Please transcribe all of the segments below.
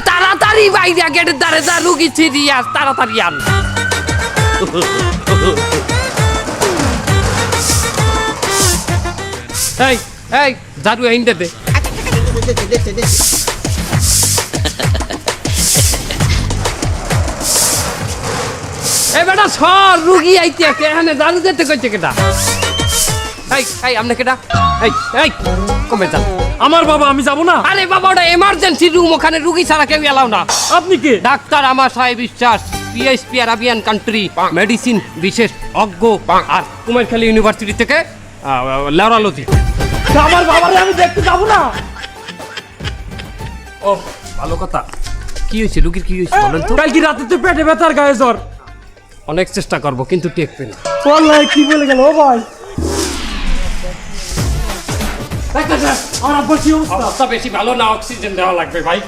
তাড়াতাড়ি বাইরে গেটের দ্বারে যা, রুগী সিরিয়াস, তাড়াতাড়ি আন। এই এই ঝাড়ু আইন দে। এই বেটা সর, রুগী আইতে এখানে ঝাড়ু দিতে কইছে কেটা? এই এই আপনি কেটা? এই এই কমে যান। আমার বাবা, আমি যাব না। আরে বাবা, ওটা এমার্জেন্সি রুম, ওখানে রুগী ছাড়া কেউ এলাও না। আপনি কে? ডাক্তার আমার সাহেব বিশ্বাস, পিএইচপি আরাবিয়ান কান্ট্রি, মেডিসিন বিশেষ অজ্ঞ, আর কুমারখালী ইউনিভার্সিটি থেকে লেওরালজি। আমার বাবারে আমি দেখতে যাব না। ও ভালো কথা। কি হয়েছে রুগীর, কি হয়েছে বলেন তো? কালকে রাতে তো পেটে ব্যথা আর গায়ে জ্বর। অনেক চেষ্টা করবো কিন্তু টেকবে না। বললাই কি বলে গেল? ও ভাই, আমার আব্বার কি অবস্থা বেশি ভালো না, অক্সিজেন দেওয়া লাগবে ভাই।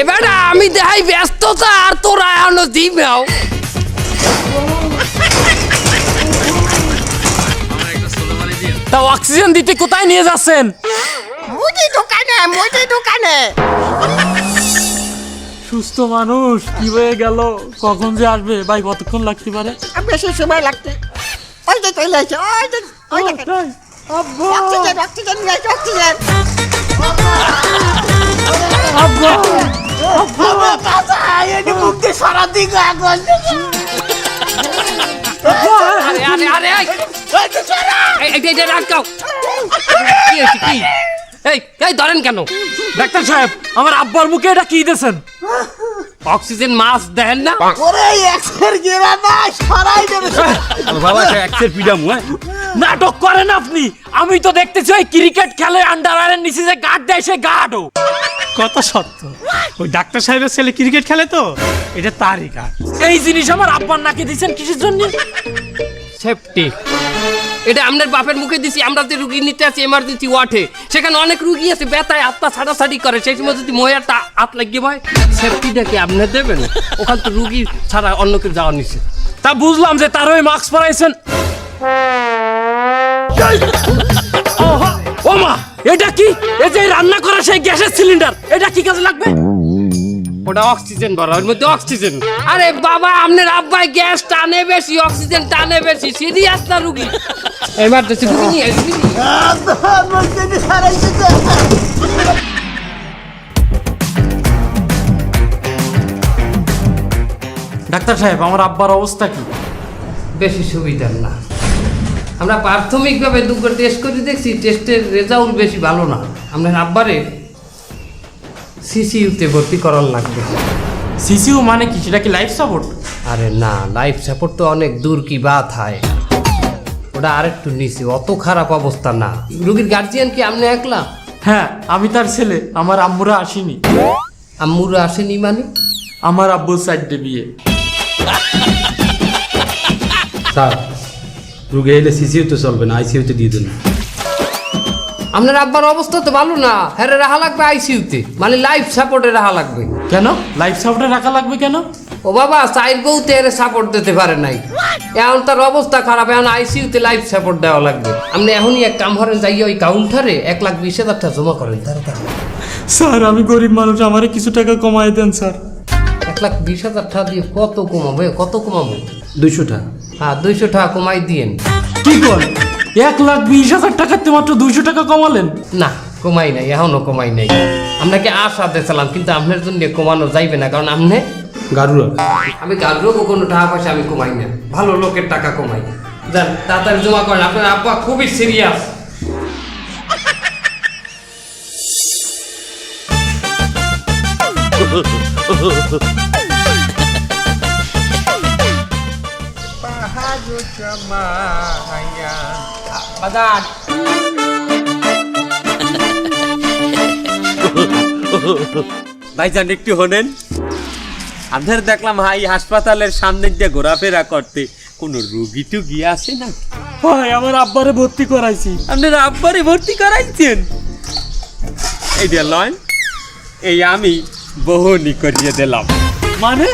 এবার আমি দেখাই ব্যস্ততা, আর তোরা এখনো দিবেও। তা অক্সিজেন দিতে কোথায় নিয়ে যাচ্ছেন? মুদি দোকানে। সুস্থ মানুষ কি হয়ে গেল? কখন যে আসবে ভাই? কতক্ষণ লাগতে পারে? বেশি সময় লাগতে। ওই যে চলে আসছে, ওই যে তাই? আব্বা, অক্সিজেন নিয়ে আসছে, অক্সিজেন। আব্বা, আরে আরে আরে এইটা রাখাও। কি হয়েছে কি? এই এই ধরেন কেন? ডাক্তার সাহেব, আমার আব্বার মুখে এটা কি দিয়েছেন? অক্সিজেন মাস্ক দেখেন না? ওরে এক্সের গেরা না, সরাই দেবে। বাবা এক্সের পিডাম। নাটক করেন আপনি। আমি তো দেখতেছি ওই ক্রিকেট খেলে আন্ডারওয়্যারের নিচে যে গার্ড দেয়, সে গার্ডও। কথা সত্য, ওই ডাক্তার সাহেবের ছেলে ক্রিকেট খেলে তো, এটা তারই কাজ। এই জিনিস আমার আব্বার নাকে দিচ্ছেন কিসের জন্য? সেফটি। এটা আমাদের বাপের মুখে দিছি। আমরা যে রুগী নিতে আছি এমার্জেন্সি ওয়ার্ডে, সেখানে অনেক রুগী আছে ব্যথায় আত্মা ছাড়াছাড়ি করে, সেই সময় যদি মহিলাটা হাত লাগিয়ে হয়, সেফটিটা কি আপনি দেবেন? ওখান তো রুগী ছাড়া অন্য কেউ যাওয়ার নিচে। তা বুঝলাম যে তার ওই মাস্ক পরাইছেন। ও মা, এটা কি? এই যে রান্না করা সেই গ্যাসের সিলিন্ডার, এটা কি কাজে লাগবে? ওটা অক্সিজেন ভরা, ওর মধ্যে অক্সিজেন। আরে বাবা, আপনার আব্বাই গ্যাস টানে বেশি, অক্সিজেন টানে বেশি, সিরিয়াস না রুগী। এমার্জেন্সি রুগী নিয়ে আসবি। ডাক্তার সাহেব, আমার আব্বার অবস্থা কি? বেশি সুবিধার না। আমরা প্রাথমিকভাবে দুটো টেস্ট করে দেখছি, টেস্টের রেজাল্ট বেশি ভালো না। আপনার আব্বারে সিসিইউতে ভর্তি করার লাগবে। সিসিউ মানে কি? সেটা কি লাইফ সাপোর্ট? আরে না, লাইফ সাপোর্ট তো অনেক দূর কি বাত হয়, ওটা আরেকটু নিচে, অত খারাপ অবস্থা না। রুগীর গার্জিয়ান কি আপনি একলা? হ্যাঁ, আমি তার ছেলে। আমার আম্মুরা আসেনি। আম্মুরা আসেনি মানে? আমার আব্বুর সাইডে বিয়ে। স্যার, রুগী এলে সিসিউতে চলবে না, আইসিইউতে দিয়ে দিন। আপনার আব্বার অবস্থা তো ভালো না, হ্যাঁ রাখা লাগবে আইসিইউতে, মানে লাইফ সাপোর্টে রাখা লাগবে। কেন লাইফ সাপোর্টে রাখা লাগবে কেন? ও বাবা, চাইর বউতে এর সাপোর্ট দিতে পারে নাই, এখন তার অবস্থা খারাপ, এখন আইসিইউতে লাইফ সাপোর্ট দেওয়া লাগবে। আপনি এখনই এক কাম করেন, যাই ওই কাউন্টারে 1,20,000 টাকা জমা করেন তাড়াতাড়ি। স্যার, আমি গরিব মানুষ, আমারে কিছু টাকা কমাই দেন স্যার। 1,20,000 টাকা দিয়ে কত কমাবো? কত কমাবো? 200 টাকা। হ্যাঁ, 200 টাকা কমাই দিয়েন। কি কর? 1,20,000 টাকাতে মাত্র 200 টাকা কমালেন? না, কমাই নাই, এখনো কমাই নাই। আপনাকে আশা দিয়েছিলাম, কিন্তু আপনার জন্য কমানো যাইবে না, কারণ আপনি গারুরা। আমি গাড়িও কোনো টাকা পয়সা আমি কমাই না, ভালো লোকের টাকা কমাই। যান তাড়াতাড়ি জমা করেন, আপনার আব্বা খুবই সিরিয়াস। বাজার ভাইজান একটু হনেন, আপনার দেখলাম হাই হাসপাতালের সামনে দিয়ে ঘোরাফেরা করতে, কোন রোগী টুগী আসে না? ভাই, আমার আব্বারে ভর্তি করাইছি। আপনার আব্বারে ভর্তি করাইছেন? এই দিয়ে লয়, এই আমি বহনি করিয়ে দিলাম। মানে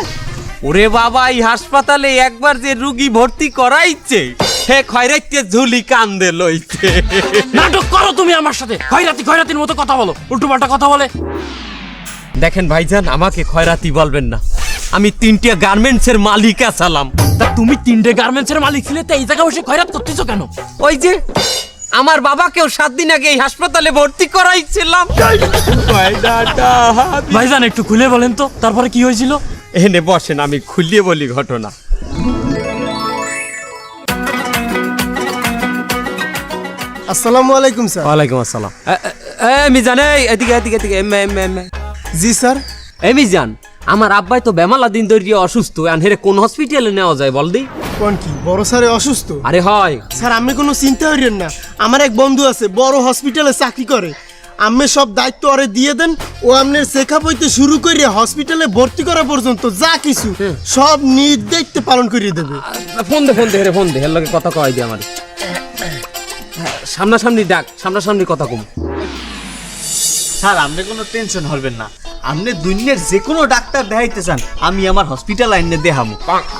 ওরে বাবা, এই হাসপাতালে একবার যে রুগী ভর্তি করাইছে হে খয়রাইতে ঝুলি কান্দে লইতে। নাটক করো তুমি আমার সাথে, খয়রাতির মতো কথা বলো, উল্টোপাল্টা কথা বলে। দেখেন ভাইজান, আমাকে খয়রাতি বলবেন না, আমি 3টে গার্মেন্টসের মালিক আসালাম। তা তুমি 3টে গার্মেন্টসের মালিক ছিলে, তো এই জায়গায় বসে খয়রাত করতেছো কেন? ওই যে আমার বাবাকেও 7 দিন আগে এই হাসপাতালে ভর্তি করাইছিলাম। ভাইজান একটু খুলে বলেন তো, তারপরে কি হয়েছিল? এনে বসেন, আমি খুলিয়ে বলি ঘটনা। আসসালামু আলাইকুম স্যার। ওয়ালাইকুম আসসালাম। মিজান, এদিকে এদিকে এদিকে। জি স্যার। মিজান, আমার আব্বাই তো বেমালা দিন ধরে অসুস্থ, আনহেরে কোন হসপিটালে নেওয়া যায় বল দি? কোন কি বড় স্যারে অসুস্থ? আরে হয় স্যার, আপনি কোনো চিন্তা করেন না, আমার এক বন্ধু আছে বড় হসপিটালে চাকরি করে, আমি সব দায়িত্ব ওরে দিয়ে দেন, ও আপনার চেকআপ হইতে শুরু করে হসপিটালে ভর্তি করা পর্যন্ত যা কিছু সব নির্দায়িত্বে পালন করিয়ে দেবে। ফোন দে ফোন দে, এর লগে কথা কয় দি আমার। সামনাসামনি ডাক, সামনাসামনি কথা কম। স্যার, আপনি কোনো টেনশন হবেন না, আপনি দুনিয়ার যে কোনো ডাক্তার দেখাইতে চান, আমি আমার হসপিটাল আইনে দেখামু।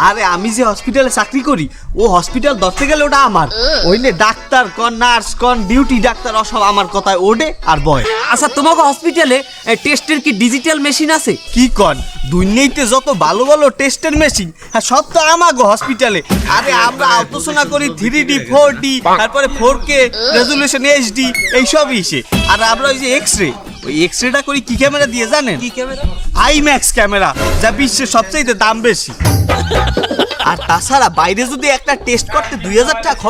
আরে আমি যে হসপিটালে চাকরি করি, ও হসপিটাল ধরতে গেলে ওটা আমার। ওইলে ডাক্তার কন, নার্স কন, ডিউটি ডাক্তার, সব আমার কথায় ওডে আর বয়। আচ্ছা, তোমাকে হসপিটালে টেস্টের কি ডিজিটাল মেশিন আছে? কি কন, দুনিয়াতে যত ভালো ভালো টেস্টের মেশিন, হ্যাঁ সব তো আমাগো হসপিটালে। আরে আমরা আলোচনা করি 3D 4D, তারপরে 4K রেজুলেশন HD, এইসবই সে। আর আমরা ওই যে এক্সরে, ওই এক্সরেটা করি কি ক্যামেরা দিয়ে জানেন? কি ক্যামেরা? আইম্যাক্স ক্যামেরা, যা বিশ্বের সবচেয়ে দাম বেশি। আর তাছাড়া বাইরে যদি একটা টেস্ট করতে 2000 টাকা